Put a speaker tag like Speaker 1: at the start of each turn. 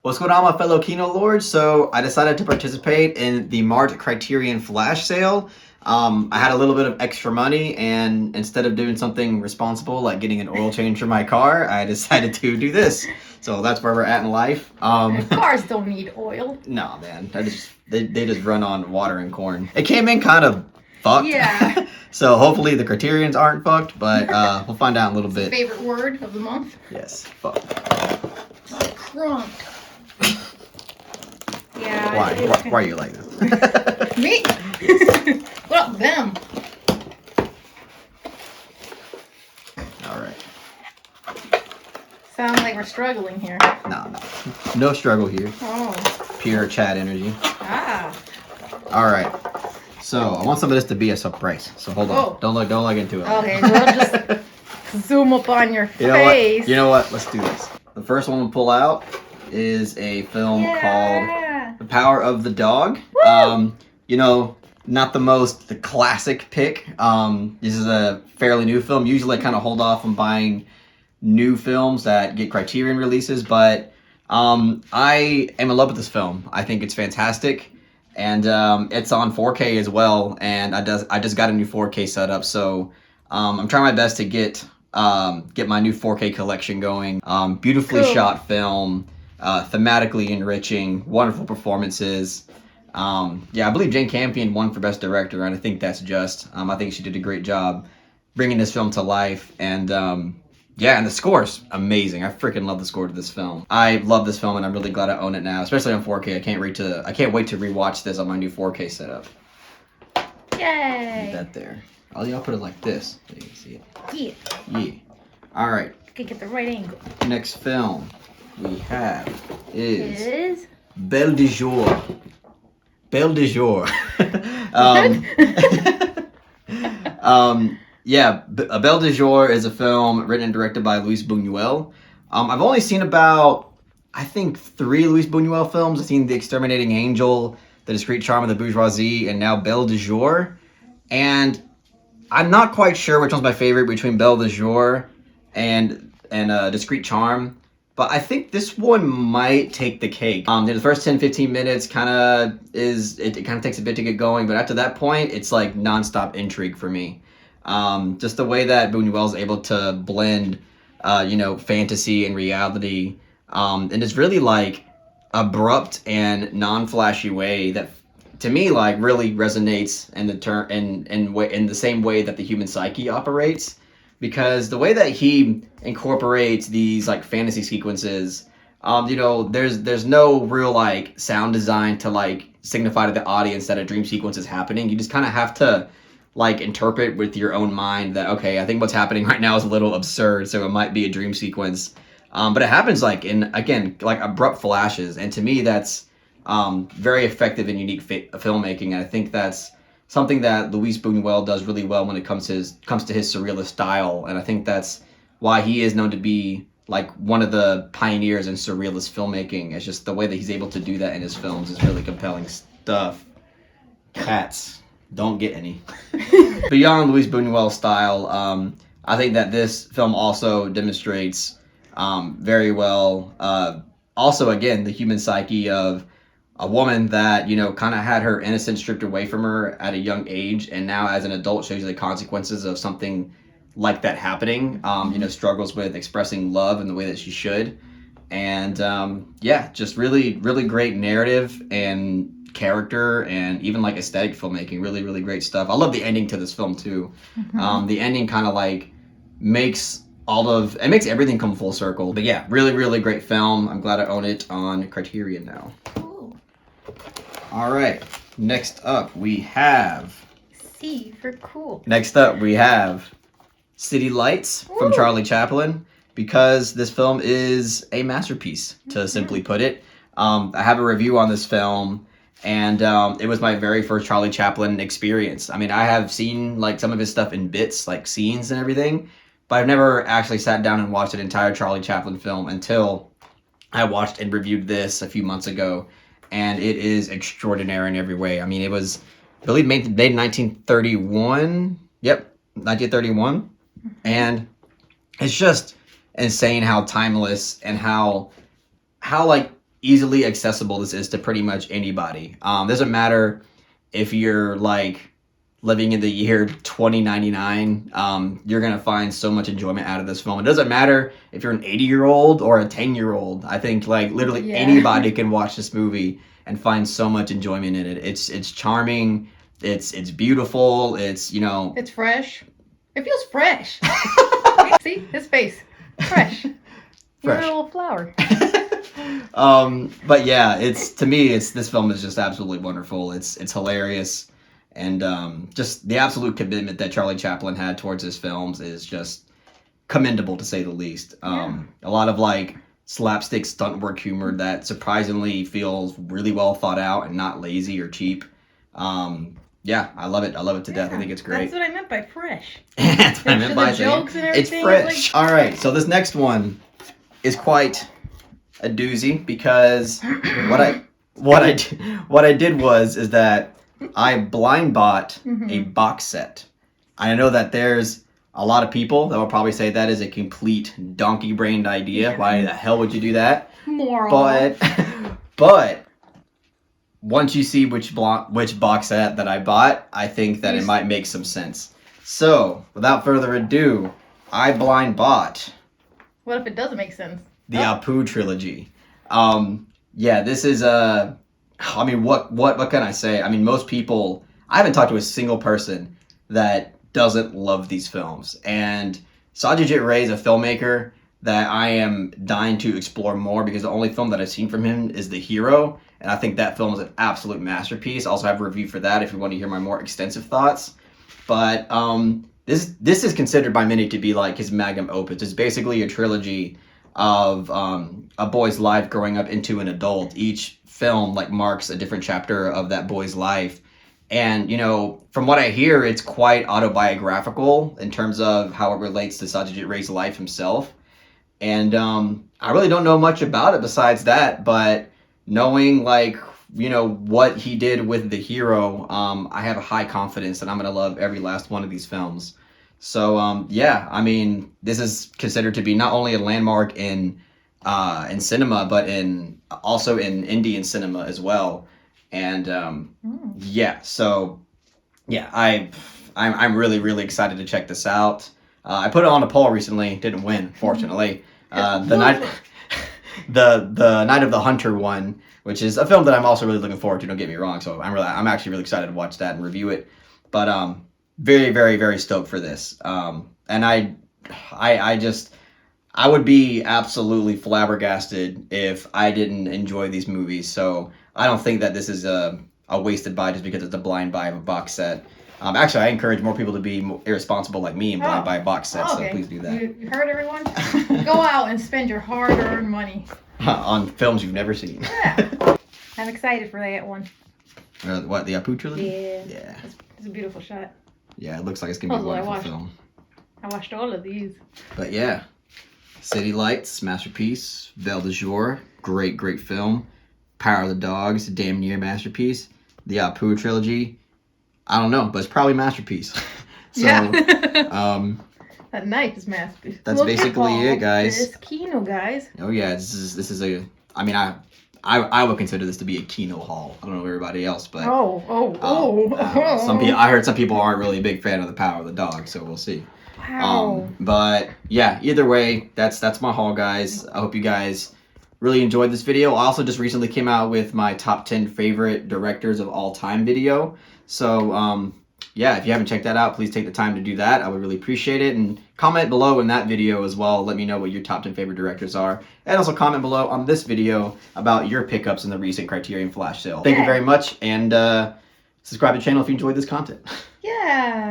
Speaker 1: What's going on, my fellow Kino Lords? So I decided to participate in the March Criterion flash sale. I had a little bit of extra money, and instead of doing something responsible like getting an oil change for my car, I decided to do this. So that's where we're at in life.
Speaker 2: Cars don't need oil.
Speaker 1: No, man, they just run on water and corn. It came in kind of fucked.
Speaker 2: Yeah.
Speaker 1: So hopefully the Criterions aren't fucked, but we'll find out in a little bit.
Speaker 2: Favorite word of the month?
Speaker 1: Yes, fucked.
Speaker 2: Crunk. Yeah.
Speaker 1: Why are you like this?
Speaker 2: Me? What up, them?
Speaker 1: All right.
Speaker 2: Sound like we're struggling here.
Speaker 1: No struggle here.
Speaker 2: Oh.
Speaker 1: Pure chat energy.
Speaker 2: Ah.
Speaker 1: All right. So I want some of this to be a surprise. So hold on.
Speaker 2: Oh.
Speaker 1: Don't look into it.
Speaker 2: Okay, so I'll just zoom up on your face.
Speaker 1: You know what? Let's do this. The first one we'll pull out is a film called The Power of the Dog. Not the classic pick. This is a fairly new film. Usually I kind of hold off on buying new films that get Criterion releases, but I am in love with this film. I think it's fantastic, and it's on 4K as well, and I just got a new 4K setup, so I'm trying my best to get my new 4K collection going. Beautifully shot film, thematically enriching, wonderful performances. I believe Jane Campion won for Best Director, and I think that's just. I think she did a great job bringing this film to life, and and the score's amazing. I freaking love the score to this film. I love this film, and I'm really glad I own it now, especially on 4K. I can't wait to rewatch this on my new 4K setup.
Speaker 2: Yay!
Speaker 1: Leave that there. I'll put it like this so you can see it.
Speaker 2: Yeah.
Speaker 1: All right.
Speaker 2: Can get the right angle.
Speaker 1: Next film we have is Abel Du Jour. Abel Du Jour. Abel Du Jour is a film written and directed by Luis Buñuel. I've only seen about, I think, 3 Luis Buñuel films. I've seen The Exterminating Angel, The Discreet Charm of the Bourgeoisie, and now Abel Du Jour. And I'm not quite sure which one's my favorite between Abel Du Jour and Discreet Charm. But I think this one might take the cake. The first 10-15 minutes kind of takes a bit to get going, but after that point, it's like nonstop intrigue for me. Just the way that Buñuel's able to blend, fantasy and reality, and it's really like abrupt and non-flashy way that, to me, like really resonates in the same way that the human psyche operates. Because the way that he incorporates these like fantasy sequences, there's no real like sound design to like signify to the audience that a dream sequence is happening. You just kind of have to like interpret with your own mind that, okay, I think what's happening right now is a little absurd, so it might be a dream sequence. But it happens like like abrupt flashes, and to me that's very effective and unique filmmaking. And I think that's something that Luis Buñuel does really well when it comes to his surrealist style, and I think that's why he is known to be like one of the pioneers in surrealist filmmaking. It's just the way that he's able to do that in his films is really compelling stuff. Cats, don't get any. Beyond Luis Buñuel's style, I think that this film also demonstrates very well. Also, again, the human psyche of a woman that, kind of had her innocence stripped away from her at a young age, and now as an adult shows you the consequences of something like that happening. Struggles with expressing love in the way that she should. And just really, really great narrative and character and even like aesthetic filmmaking. Really, really great stuff. I love the ending to this film too. Mm-hmm. The ending kind of like makes everything come full circle. But yeah, really, really great film. I'm glad I own it on Criterion now. All right. Next up, we have
Speaker 2: C for cool.
Speaker 1: Next up, we have City Lights from Charlie Chaplin, because this film is a masterpiece, to simply put it. I have a review on this film, and it was my very first Charlie Chaplin experience. I mean, I have seen like some of his stuff in bits, like scenes and everything, but I've never actually sat down and watched an entire Charlie Chaplin film until I watched and reviewed this a few months ago. And it is extraordinary in every way. I mean, it was, I believe, made in 1931. Yep, 1931. And it's just insane how timeless and how like easily accessible this is to pretty much anybody. Doesn't matter if you're like living in the year 2099, you're gonna find so much enjoyment out of this film. It doesn't matter if you're an 80-year-old or a 10-year-old. I think like literally anybody can watch this movie and find so much enjoyment in it. It's charming, it's beautiful, it's, you know,
Speaker 2: it's fresh. It feels fresh. See his face, fresh. You're a little flower.
Speaker 1: But yeah, it's, to me, this film is just absolutely wonderful. It's hilarious. And just the absolute commitment that Charlie Chaplin had towards his films is just commendable, to say the least. A lot of like slapstick stunt work humor that surprisingly feels really well thought out and not lazy or cheap. Yeah, I love it. I love it to death. I think it's great.
Speaker 2: That's what I meant by fresh.
Speaker 1: That's what I meant by saying
Speaker 2: jokes and everything.
Speaker 1: It's fresh. All right, so this next one is quite a doozy because what I did was that I blind bought a box set. I know that there's a lot of people that will probably say that is a complete donkey-brained idea. Why the hell would you do that?
Speaker 2: Moral.
Speaker 1: But once you see which box set that I bought, I think that it might make some sense. So, without further ado, I blind bought.
Speaker 2: What if it doesn't make sense?
Speaker 1: The Apu Trilogy. Yeah, this is I mean, what can I say? I mean, most people, I haven't talked to a single person that doesn't love these films. And Satyajit Ray is a filmmaker that I am dying to explore more because the only film that I've seen from him is The Hero, and I think that film is an absolute masterpiece. I also have a review for that if you want to hear my more extensive thoughts. But this is considered by many to be like his magnum opus. It's basically a trilogy of a boy's life growing up into an adult. Each film like marks a different chapter of that boy's life. And, you know, from what I hear, it's quite autobiographical in terms of how it relates to Satyajit Ray's life himself. And I really don't know much about it besides that, but knowing, like, you know, what he did with The Hero, I have a high confidence that I'm going to love every last one of these films. So, yeah, I mean, this is considered to be not only a landmark in cinema, but also in Indian cinema as well. And yeah, so yeah, I'm really, really excited to check this out. I put it on a poll recently, didn't win, fortunately. The Night of the Hunter one, which is a film that I'm also really looking forward to. Don't get me wrong. So I'm actually really excited to watch that and review it. But very, very, very stoked for this. And I would be absolutely flabbergasted if I didn't enjoy these movies. So I don't think that this is a wasted buy just because it's a blind buy of a box set. Actually, I encourage more people to be irresponsible like me and blind buy a box set, so please do that.
Speaker 2: You heard, everyone? Go out and spend your hard-earned money.
Speaker 1: On films you've never seen.
Speaker 2: Yeah. I'm excited for that one.
Speaker 1: What, the Apu Trilogy?
Speaker 2: Yeah. It's a beautiful shot.
Speaker 1: Yeah, it looks like it's going to be a wonderful film.
Speaker 2: I watched all of these.
Speaker 1: But yeah, City Lights, masterpiece. Abel Du Jour, great, great film. Power of the Dogs, damn near masterpiece. The Apu Trilogy, I don't know, but it's probably masterpiece. So,
Speaker 2: that knife is masterpiece.
Speaker 1: That's basically it, guys.
Speaker 2: This Kino, guys.
Speaker 1: Oh yeah, this is a. I mean, I would consider this to be a Kino haul. I don't know everybody else, but I heard some people aren't really a big fan of the Power of the Dog, so we'll see.
Speaker 2: Wow.
Speaker 1: But yeah, either way, that's my haul, guys. I hope you guys really enjoyed this video. I also just recently came out with my top 10 favorite directors of all time video. So yeah, if you haven't checked that out, please take the time to do that. I would really appreciate it. And comment below in that video as well. Let me know what your top 10 favorite directors are. And also comment below on this video about your pickups in the recent Criterion flash sale. Thank you very much. And subscribe to the channel if you enjoyed this content.
Speaker 2: Yeah.